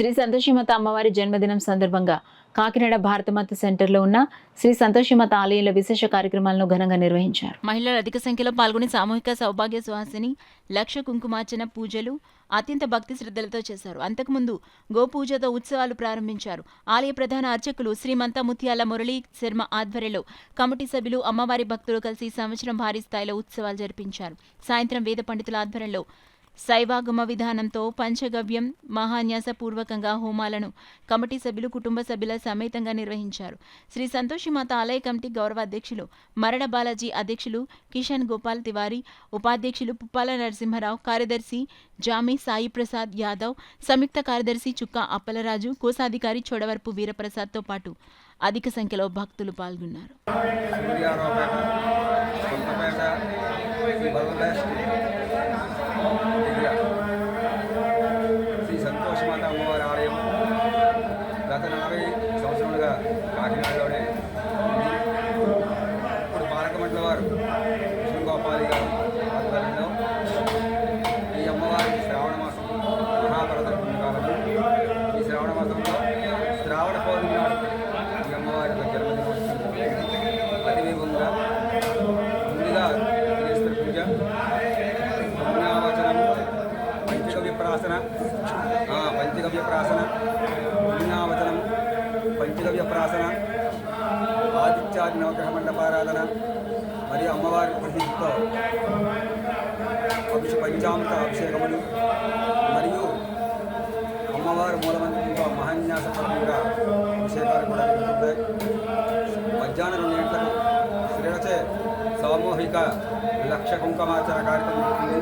శ్రీ సంతోషిమాత అమ్మవారి జన్మదినం సందర్భంగా కాకినాడ భారతమాత సెంటర్లో ఉన్న శ్రీ సంతోషిమాత ఆలయంలో విశేష కార్యక్రమాలను ఘనంగా నిర్వహించారు. మహిళలు అధిక సంఖ్యలో పాల్గొని సామూహిక సౌభాగ్య సుహాసిని, లక్ష కుంకుమార్చన పూజలు అత్యంత భక్తి శ్రద్ధలతో చేశారు. అంతకుముందు గోపూజతో ఉత్సవాలు ప్రారంభించారు. ఆలయ ప్రధాన అర్చకులు శ్రీమంత ముత్యాల మురళీ శర్మ ఆధ్వర్యంలో కమిటీ సభ్యులు, అమ్మవారి భక్తులు కలిసి సంవత్సరం భారీ స్థాయిలో ఉత్సవాలు జరిపించారు. సాయంత్రం వేద పండితుల ఆధ్వర్యంలో శైవాగమ విధానంతో పంచగవ్యం మహాన్యాసపూర్వకంగా హోమాలను కమిటీ సభ్యులు, కుటుంబ సభ్యుల సమేతంగా నిర్వహించారు. శ్రీ సంతోషిమాత ఆలయ కమిటీ గౌరవ అధ్యక్షులు మరడ బాలాజీ, అధ్యక్షులు కిషన్ గోపాల్ తివారీ, ఉపాధ్యక్షులు పుప్పాల నరసింహరావు, కార్యదర్శి జామి సాయి ప్రసాద్ యాదవ్, సంయుక్త కార్యదర్శి చుక్కా అప్పలరాజు, కోశాధికారి చోడవరపు వీరప్రసాద్తో పాటు అధిక సంఖ్యలో భక్తులు పాల్గొన్నారు. శ్రీ సంతోషమాత అమ్మవారి ఆలయం గత 40 సంవత్సరాలుగా కాకినాడలోనే ఇప్పుడు పాలక మండలి వారు శివగోపాలి గారు ఆధ్వర్యంలో ఈ అమ్మవారికి శ్రావణ మాసం మహాభరత పుణ్యకాలము. ఈ శ్రావణ మాసంలో శ్రావణ పౌర్ణమి నాడు ఈ అమ్మవారి జన్మదినోత్సవం అతివేగంగా ముందుగా శ్రీస్త్ర పూజ, పంచగవ్య ప్రాసన, పుణ్యావచనం, పంచగవ్య ప్రాసన, ఆదిత్యాది నవగ్రహ మండపారాధన మరియు అమ్మవారి ప్రతిష్ఠతో పంచామృత అభిషేకములు మరియు అమ్మవారి మూలమంత్రంతో మహాన్యాసపరంగా అభిషేకాలు కూడా జరుగుతుంటాయి. మధ్యాహ్నం 2 గంటలకు స్త్రీలచే సామూహిక లక్ష కుంకుమార్చన కార్యక్రమం జరుగుతుంది.